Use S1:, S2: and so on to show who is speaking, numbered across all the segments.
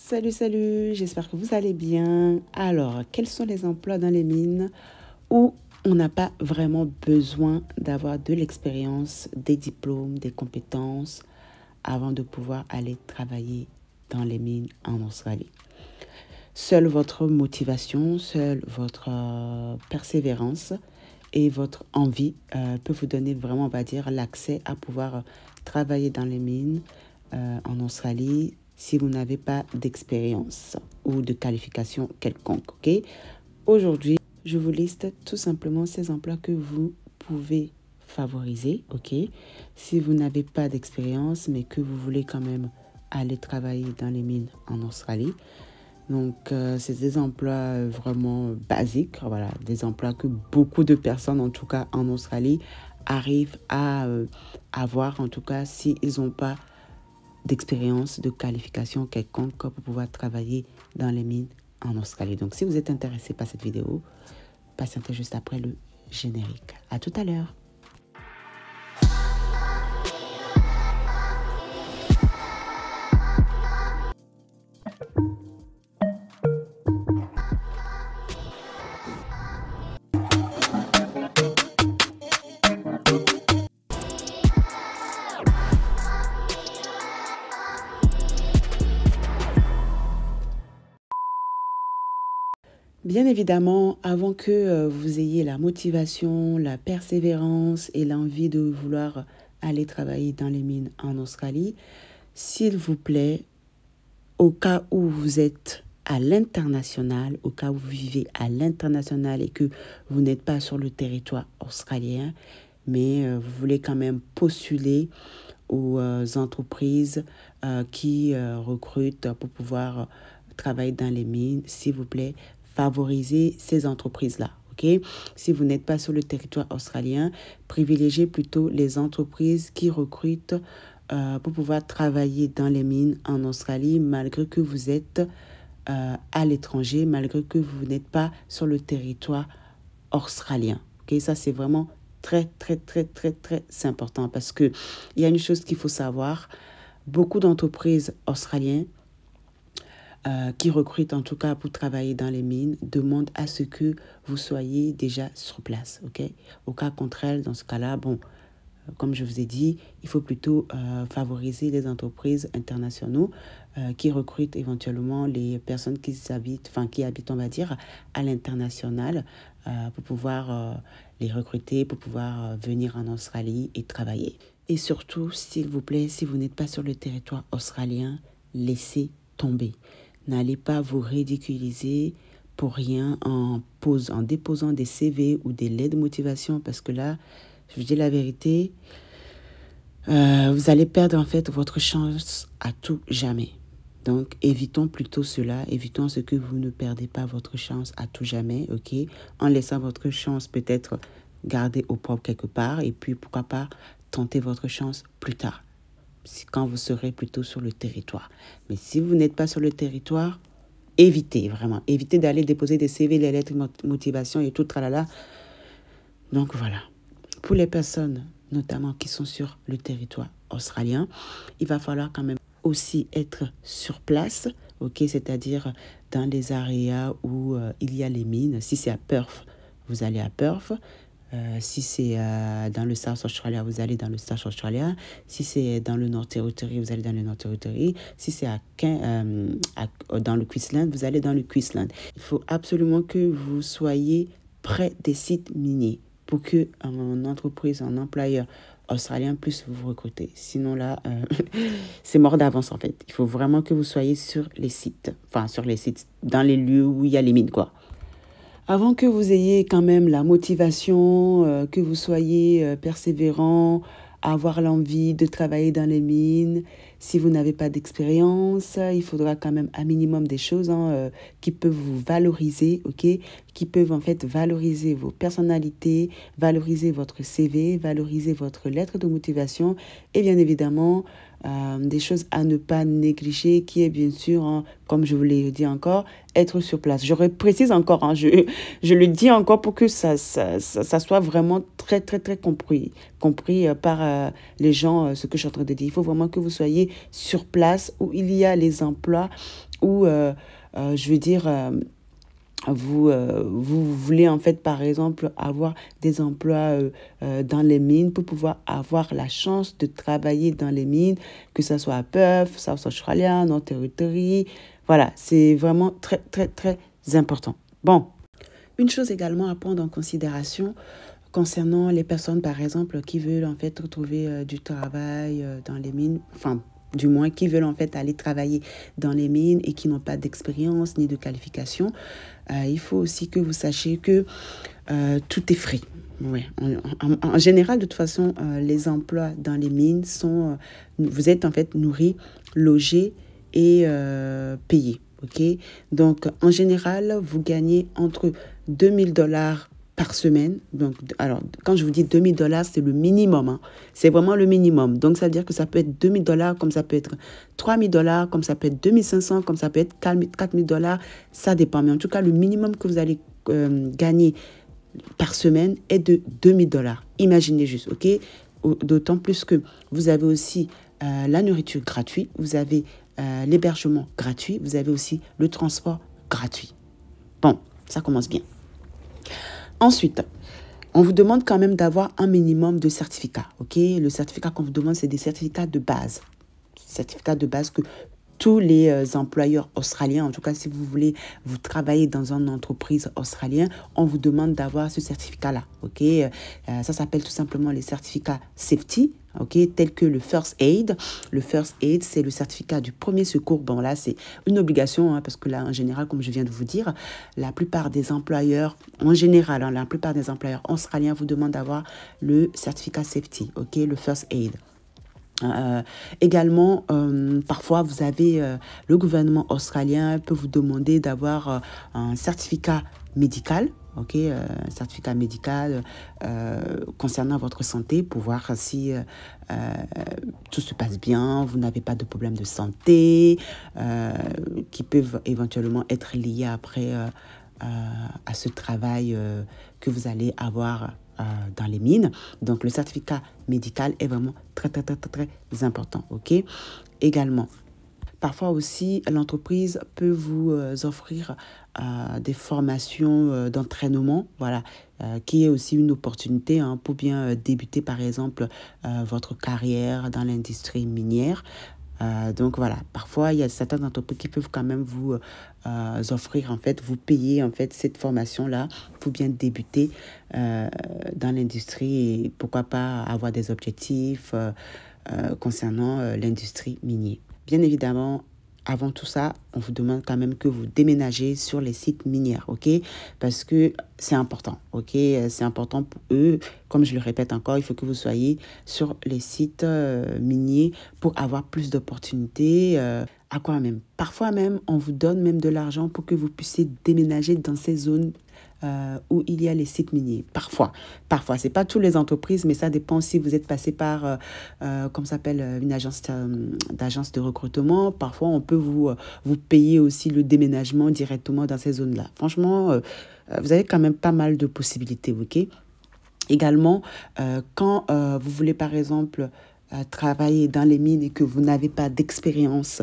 S1: Salut, j'espère que vous allez bien. Alors, quels sont les emplois dans les mines où on n'a pas vraiment besoin d'avoir de l'expérience, des diplômes, des compétences avant de pouvoir aller travailler dans les mines en Australie? Seule votre motivation, seule votre persévérance et votre envie peut vous donner vraiment, on va dire, l'accès à pouvoir travailler dans les mines en Australie si vous n'avez pas d'expérience ou de qualification quelconque. Ok. Aujourd'hui, je vous liste tout simplement ces emplois que vous pouvez favoriser. Ok. Si vous n'avez pas d'expérience, mais que vous voulez quand même aller travailler dans les mines en Australie. Donc, c'est des emplois vraiment basiques, voilà, des emplois que beaucoup de personnes, en tout cas en Australie, arrivent à avoir, en tout cas, s'ils n'ont pas d'expérience, de qualification quelconque pour pouvoir travailler dans les mines en Australie. Donc, si vous êtes intéressé par cette vidéo, patientez juste après le générique. À tout à l'heure. Bien évidemment, avant que vous ayez la motivation, la persévérance et l'envie de vouloir aller travailler dans les mines en Australie, s'il vous plaît, au cas où vous êtes à l'international, au cas où vous vivez à l'international et que vous n'êtes pas sur le territoire australien, mais vous voulez quand même postuler aux entreprises qui recrutent pour pouvoir travailler dans les mines, s'il vous plaît, favorisez ces entreprises-là. Okay? Si vous n'êtes pas sur le territoire australien, privilégiez plutôt les entreprises qui recrutent pour pouvoir travailler dans les mines en Australie, malgré que vous êtes à l'étranger, malgré que vous n'êtes pas sur le territoire australien. Okay? Ça, c'est vraiment très important parce qu'il y a une chose qu'il faut savoir. Beaucoup d'entreprises australiennes qui recrutent en tout cas pour travailler dans les mines demandent à ce que vous soyez déjà sur place. Okay? Au cas contraire, dans ce cas-là, bon, comme je vous ai dit, il faut plutôt favoriser les entreprises internationaux qui recrutent éventuellement les personnes qui habitent, on va dire, à l'international pour pouvoir les recruter, pour pouvoir venir en Australie et travailler. Et surtout, s'il vous plaît, si vous n'êtes pas sur le territoire australien, laissez tomber. N'allez pas vous ridiculiser pour rien en déposant des CV ou des lettres de motivation parce que là, je vous dis la vérité, vous allez perdre en fait votre chance à tout jamais. Donc, évitons plutôt cela, évitons ce que vous ne perdez pas votre chance à tout jamais, ok? En laissant votre chance peut-être garder au propre quelque part et puis pourquoi pas tenter votre chance plus tard, quand vous serez plutôt sur le territoire. Mais si vous n'êtes pas sur le territoire, évitez vraiment, évitez d'aller déposer des CV, les lettres de motivation et tout, tralala. Donc voilà. Pour les personnes, notamment qui sont sur le territoire australien, il va falloir quand même aussi être sur place, ok, c'est-à-dire dans les aréas où il y a les mines. Si c'est à Perth, vous allez à Perth. Si c'est dans le South Australia, vous allez dans le South Australia. Si c'est dans le North Territory, vous allez dans le North Territory. Si c'est dans le Queensland, vous allez dans le Queensland. Il faut absolument que vous soyez près des sites miniers pour qu'une entreprise, un employeur australien puisse vous recruter. Sinon là, c'est mort d'avance en fait. Il faut vraiment que vous soyez sur les sites, dans les lieux où il y a les mines, quoi. Avant que vous ayez quand même la motivation, que vous soyez persévérant, avoir l'envie de travailler dans les mines, si vous n'avez pas d'expérience, il faudra quand même un minimum des choses qui peuvent vous valoriser, ok, qui peuvent en fait valoriser vos personnalités, valoriser votre CV, valoriser votre lettre de motivation et bien évidemment des choses à ne pas négliger, qui est bien sûr, hein, comme je vous l'ai dit encore, être sur place. Je précise encore, hein, je le dis encore pour que ça soit vraiment très, très, très compris par les gens, ce que je suis en train de dire. Il faut vraiment que vous soyez sur place où il y a les emplois, où, je veux dire... vous voulez en fait par exemple avoir des emplois dans les mines pour pouvoir avoir la chance de travailler dans les mines, que ce soit à Perth, South Australia, North Territory. Voilà, c'est vraiment très très très important. Bon, une chose également à prendre en considération concernant les personnes par exemple qui veulent en fait retrouver du travail dans les mines, enfin du moins qui veulent en fait aller travailler dans les mines et qui n'ont pas d'expérience ni de qualification, il faut aussi que vous sachiez que tout est free. Ouais. En général, de toute façon, les emplois dans les mines sont... vous êtes en fait nourri, logé et payé. Okay? Donc, en général, vous gagnez entre 2 000 $ par semaine. Donc, alors, quand je vous dis 2 000 $, c'est le minimum. Hein. C'est vraiment le minimum. Donc, ça veut dire que ça peut être 2 000 $, comme ça peut être 3 000 $, comme ça peut être 2 500 $, comme ça peut être 4 000 $. Ça dépend. Mais en tout cas, le minimum que vous allez gagner par semaine est de 2 000 $. Imaginez juste, ok? D'autant plus que vous avez aussi la nourriture gratuite, vous avez l'hébergement gratuit, vous avez aussi le transport gratuit. Bon, ça commence bien. Ensuite, on vous demande quand même d'avoir un minimum de certificats. Okay? Le certificat qu'on vous demande, c'est des certificats de base. Certificats de base que tous les employeurs australiens, en tout cas si vous voulez vous travailler dans une entreprise australienne, on vous demande d'avoir ce certificat-là. Okay? Ça s'appelle tout simplement les certificats safety. Okay, tel que le First Aid. Le First Aid, c'est le certificat du premier secours. Bon, là, c'est une obligation, hein, parce que là, en général, comme je viens de vous dire, la plupart des employeurs, en général, hein, la plupart des employeurs australiens vous demandent d'avoir le certificat safety, okay, le First Aid. Également, parfois, vous avez le gouvernement australien peut vous demander d'avoir un certificat médical. Ok, un certificat médical concernant votre santé pour voir si tout se passe bien, vous n'avez pas de problème de santé qui peuvent éventuellement être liés après à ce travail que vous allez avoir dans les mines. Donc, le certificat médical est vraiment très, très, très, très, très important. Ok. Également, parfois aussi, l'entreprise peut vous offrir des formations d'entraînement, voilà, qui est aussi une opportunité hein, pour bien débuter, par exemple, votre carrière dans l'industrie minière. Donc voilà, parfois il y a certaines entreprises qui peuvent quand même vous offrir, en fait, vous payer en fait cette formation-là pour bien débuter dans l'industrie et pourquoi pas avoir des objectifs concernant l'industrie minière. Bien évidemment, avant tout ça, on vous demande quand même que vous déménagez sur les sites miniers, ok? Parce que c'est important, ok? C'est important pour eux. Comme je le répète encore, il faut que vous soyez sur les sites miniers pour avoir plus d'opportunités. À quoi même? Parfois même, on vous donne même de l'argent pour que vous puissiez déménager dans ces zones où il y a les sites miniers. Parfois, c'est pas toutes les entreprises, mais ça dépend si vous êtes passé par, comme ça s'appelle, une agence d'agence de recrutement. Parfois, on peut vous payer aussi le déménagement directement dans ces zones-là. Franchement, vous avez quand même pas mal de possibilités, ok? Également, quand vous voulez, par exemple, travailler dans les mines et que vous n'avez pas d'expérience,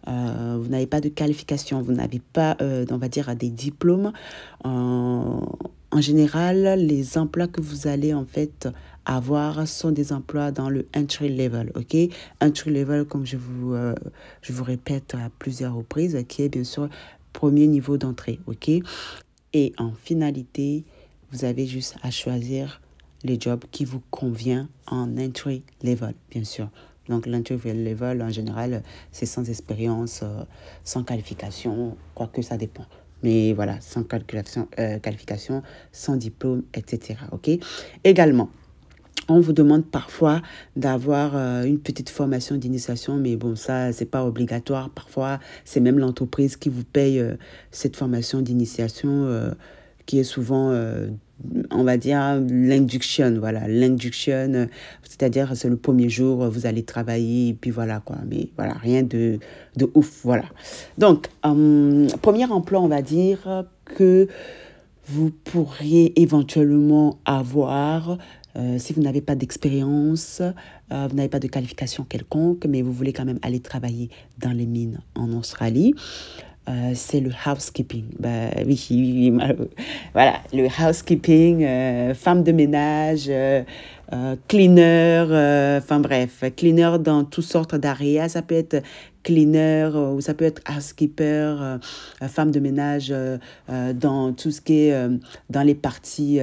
S1: vous n'avez pas de qualification, vous n'avez pas, on va dire, des diplômes, en général, les emplois que vous allez en fait avoir sont des emplois dans le entry level, ok? Entry level, comme je vous répète à plusieurs reprises, qui est bien sûr premier niveau d'entrée, ok? Et en finalité, vous avez juste à choisir les jobs qui vous conviennent en entry level, bien sûr. Donc, l'entry level, en général, c'est sans expérience, sans qualification, quoique ça dépend. Mais voilà, sans qualification, sans diplôme, etc. OK? Également, on vous demande parfois d'avoir une petite formation d'initiation, mais bon, ça, c'est pas obligatoire. Parfois, c'est même l'entreprise qui vous paye cette formation d'initiation qui est souvent on va dire, l'induction, voilà, l'induction, c'est-à-dire c'est le premier jour, vous allez travailler, et puis voilà, quoi, mais voilà, rien de ouf, voilà. Donc, premier emploi, on va dire que vous pourriez éventuellement avoir, si vous n'avez pas d'expérience, vous n'avez pas de qualification quelconque, mais vous voulez quand même aller travailler dans les mines en Australie. C'est le housekeeping. Bah, oui, voilà, le housekeeping, femme de ménage, cleaner, enfin bref, cleaner dans toutes sortes d'areas. Ça peut être cleaner ou ça peut être housekeeper, femme de ménage dans tout ce qui est dans les parties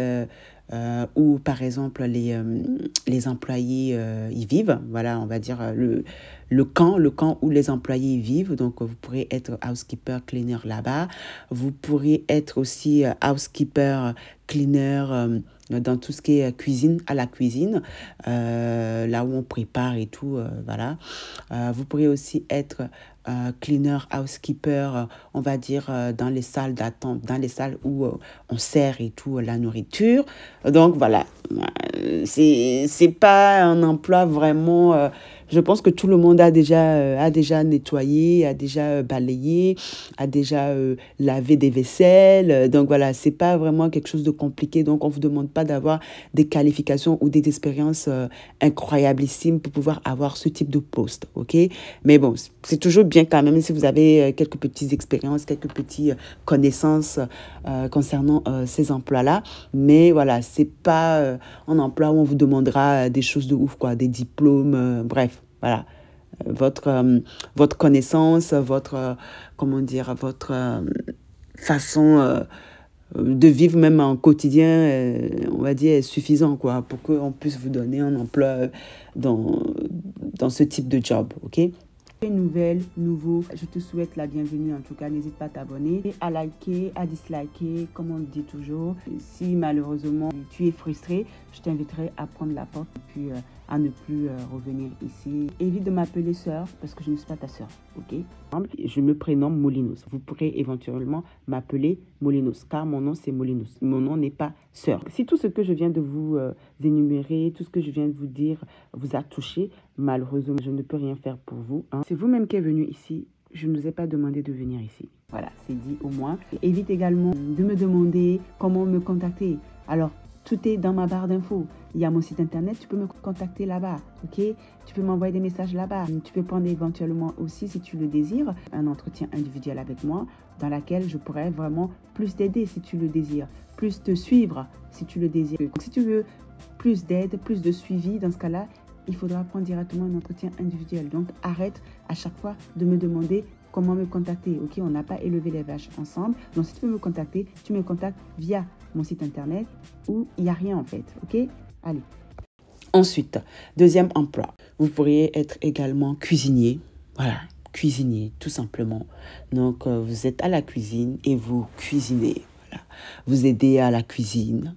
S1: où, par exemple, les employés y vivent. Voilà, on va dire le camp où les employés vivent. Donc, vous pourrez être housekeeper, cleaner là-bas. Vous pourrez être aussi housekeeper, cleaner dans tout ce qui est cuisine, à la cuisine, là où on prépare et tout, voilà. Vous pourrez aussi être cleaner, housekeeper, on va dire dans les salles d'attente, dans les salles où on sert et tout la nourriture. Donc voilà, c'est pas un emploi vraiment. Je pense que tout le monde a déjà nettoyé, a déjà balayé, a déjà lavé des vaisselles. Donc voilà, c'est pas vraiment quelque chose de compliqué. Donc on vous demande pas d'avoir des qualifications ou des expériences incroyablissimes pour pouvoir avoir ce type de poste, ok? Mais bon, c'est toujours bien quand même si vous avez quelques petites expériences, quelques petites connaissances concernant ces emplois-là. Mais voilà, c'est pas un emploi où on vous demandera des choses de ouf, quoi, des diplômes, bref, voilà. Votre connaissance, comment dire, votre façon de vivre même en quotidien, on va dire, est suffisant, quoi, pour qu'on puisse vous donner un emploi dans ce type de job, ok? Nouvelle, nouveau, je te souhaite la bienvenue. En tout cas, n'hésite pas à t'abonner, à liker, à disliker, comme on le dit toujours. Si malheureusement tu es frustré, je t'inviterai à prendre la porte et puis à ne plus revenir ici. Évite de m'appeler sœur parce que je ne suis pas ta sœur, ok? Je me prénomme Molinos. Vous pourrez éventuellement m'appeler Molinos car mon nom c'est Molinos. Mon nom n'est pas sœur. Si tout ce que je viens de vous énumérer, tout ce que je viens de vous dire vous a touché, malheureusement, je ne peux rien faire pour vous. Hein. C'est vous-même qui êtes venu ici. Je ne vous ai pas demandé de venir ici. Voilà, c'est dit au moins. Évite également de me demander comment me contacter. Alors, tout est dans ma barre d'infos. Il y a mon site internet, tu peux me contacter là-bas, ok? Tu peux m'envoyer des messages là-bas. Tu peux prendre éventuellement aussi, si tu le désires, un entretien individuel avec moi dans lequel je pourrais vraiment plus t'aider si tu le désires, plus te suivre si tu le désires. Donc, si tu veux plus d'aide, plus de suivi, dans ce cas-là, il faudra prendre directement un entretien individuel. Donc, arrête à chaque fois de me demander comment me contacter. Ok, on n'a pas élevé les vaches ensemble. Donc, si tu veux me contacter, tu me contactes via mon site internet où il n'y a rien en fait. Ok, allez. Ensuite, deuxième emploi. Vous pourriez être également cuisinier. Voilà, cuisinier, tout simplement. Donc, vous êtes à la cuisine et vous cuisinez. Voilà. Vous aidez à la cuisine.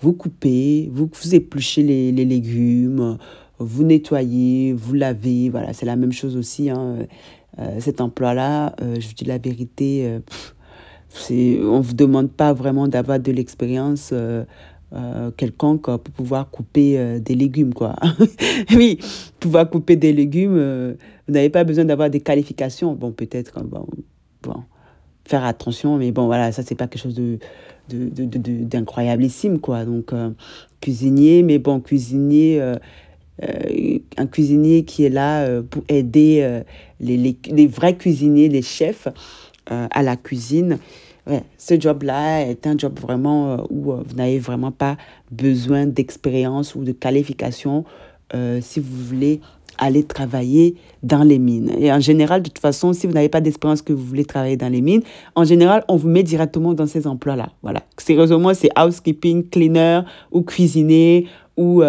S1: Vous coupez, vous épluchez les légumes, vous nettoyez, vous lavez. Voilà, c'est la même chose aussi. Hein. Cet emploi-là, je vous dis la vérité, on ne vous demande pas vraiment d'avoir de l'expérience quelconque pour pouvoir couper des légumes, quoi. Oui, pouvoir couper des légumes, vous n'avez pas besoin d'avoir des qualifications. Bon, peut-être, bon, faire attention, mais bon, voilà, ça, c'est pas quelque chose d'incroyablissime, quoi. Donc, cuisinier, mais bon, cuisinier... un cuisinier qui est là pour aider les vrais cuisiniers, les chefs à la cuisine. Ouais, ce job-là est un job vraiment où vous n'avez vraiment pas besoin d'expérience ou de qualification si vous voulez aller travailler dans les mines. Et en général, de toute façon, si vous n'avez pas d'expérience que vous voulez travailler dans les mines, en général, on vous met directement dans ces emplois-là. Voilà. Sérieusement, c'est housekeeping, cleaner ou cuisinier ou...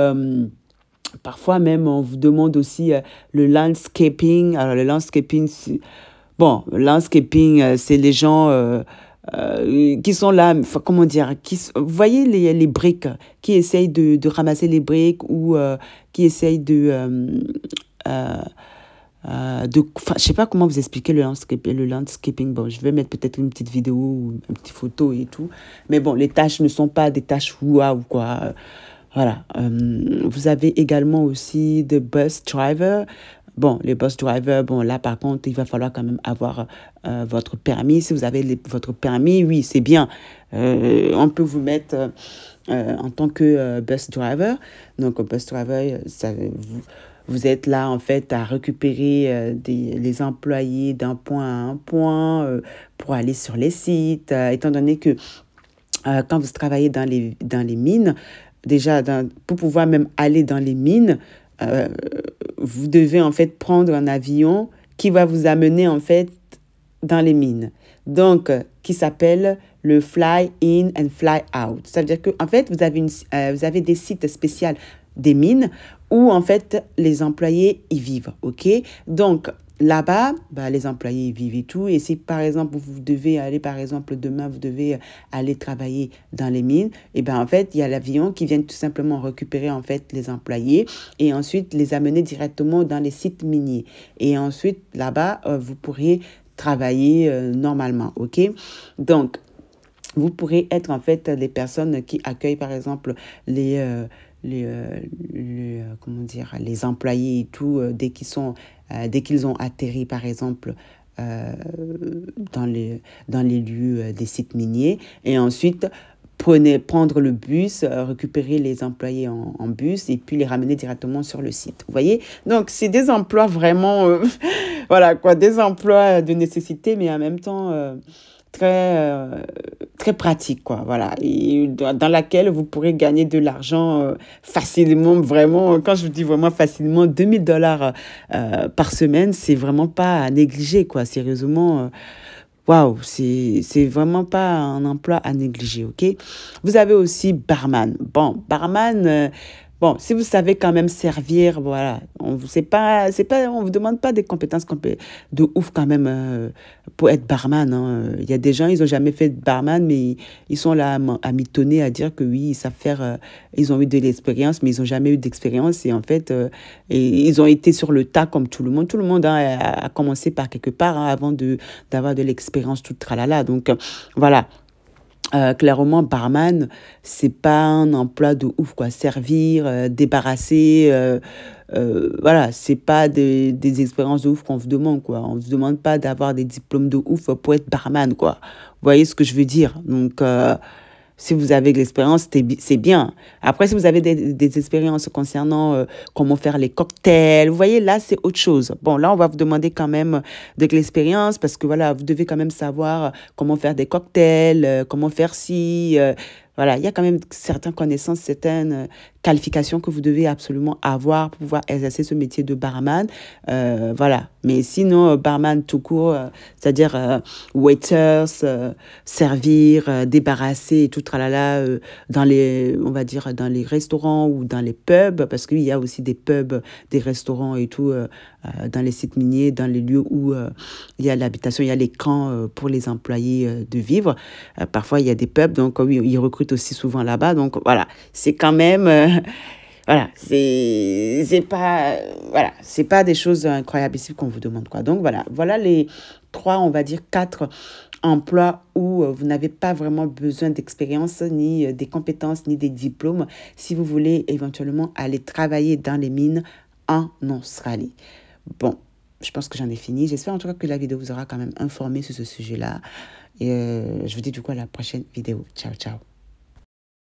S1: parfois même, on vous demande aussi le landscaping. Alors, le landscaping, le landscaping, c'est les gens qui sont là, comment dire, vous voyez les briques, qui essayent de ramasser les briques ou qui essayent je sais pas comment vous expliquer le landscaping. Bon, je vais mettre peut-être une petite vidéo ou une petite photo et tout. Mais bon, les tâches ne sont pas des tâches waouh, quoi. Voilà. Vous avez également aussi des bus drivers. Bon, les bus drivers, bon, là, par contre, il va falloir quand même avoir votre permis. Si vous avez votre permis, oui, c'est bien. On peut vous mettre en tant que bus driver. Donc, bus driver, vous êtes là, en fait, à récupérer les employés d'un point à un point pour aller sur les sites. Étant donné que quand vous travaillez dans les mines, déjà, pour pouvoir même aller dans les mines, vous devez en fait prendre un avion qui va vous amener en fait dans les mines. Donc, qui s'appelle le Fly In and Fly Out. Ça veut dire que en fait, vous avez des sites spéciaux des mines où en fait les employés y vivent, ok? Donc là-bas, les employés y vivent et tout. Et si par exemple vous devez aller, par exemple demain vous devez aller travailler dans les mines, et en fait il y a l'avion qui vient tout simplement récupérer en fait les employés et ensuite les amener directement dans les sites miniers. Et ensuite là-bas vous pourriez travailler normalement, ok? Donc vous pourrez être en fait les personnes qui accueillent par exemple comment dire, les employés et tout, dès qu'ils ont atterri, par exemple, dans les lieux des sites miniers. Et ensuite, prendre le bus, récupérer les employés en bus et puis les ramener directement sur le site. Vous voyez? Donc, c'est des emplois vraiment, voilà quoi, des emplois de nécessité, mais en même temps très pratique, quoi, voilà, et dans laquelle vous pourrez gagner de l'argent facilement, vraiment, quand je vous dis vraiment facilement, $2000 par semaine, c'est vraiment pas à négliger, quoi, sérieusement, waouh, c'est vraiment pas un emploi à négliger, ok? Vous avez aussi barman. Bon, barman, bon, si vous savez quand même servir, voilà, on vous demande pas des compétences de ouf quand même pour être barman, hein. Il y a des gens, ils ont jamais fait de barman, mais ils sont là à mitonner, à dire que oui, ils savent faire, ils ont eu de l'expérience, mais ils ont jamais eu d'expérience. Et en fait, ils ont été sur le tas comme tout le monde. Tout le monde hein, a commencé par quelque part hein, avant d'avoir de l'expérience, tout tralala. Donc, voilà. Clairement, barman, c'est pas un emploi de ouf, quoi. Servir, débarrasser, voilà, c'est pas des expériences de ouf qu'on vous demande, quoi. On vous demande pas d'avoir des diplômes de ouf pour être barman, quoi. Vous voyez ce que je veux dire? Donc, si vous avez de l'expérience, c'est bien. Après, si vous avez des expériences concernant comment faire les cocktails, vous voyez, là, c'est autre chose. Bon, là, on va vous demander quand même de l'expérience parce que, voilà, vous devez quand même savoir comment faire des cocktails, comment faire ci. Voilà, il y a quand même certaines connaissances, certaines qualifications que vous devez absolument avoir pour pouvoir exercer ce métier de barman. Voilà, mais sinon, barman tout court, c'est-à-dire waiters, servir, débarrasser et tout tralala dans on va dire, dans les restaurants ou dans les pubs, parce qu'il y a aussi des pubs, des restaurants et tout dans les sites miniers, dans les lieux où il y a l'habitation, il y a les camps pour les employés de vivre. Parfois, il y a des pubs, donc oui, ils recrutent aussi souvent là-bas. Donc voilà, c'est quand même... voilà, c'est pas des choses incroyables ici qu'on vous demande, quoi. Donc voilà les 3, on va dire 4 emplois où vous n'avez pas vraiment besoin d'expérience, ni des compétences, ni des diplômes, si vous voulez éventuellement aller travailler dans les mines en Australie. Bon, je pense que j'en ai fini. J'espère en tout cas que la vidéo vous aura quand même informé sur ce sujet-là. Et je vous dis du coup à la prochaine vidéo. Ciao, ciao.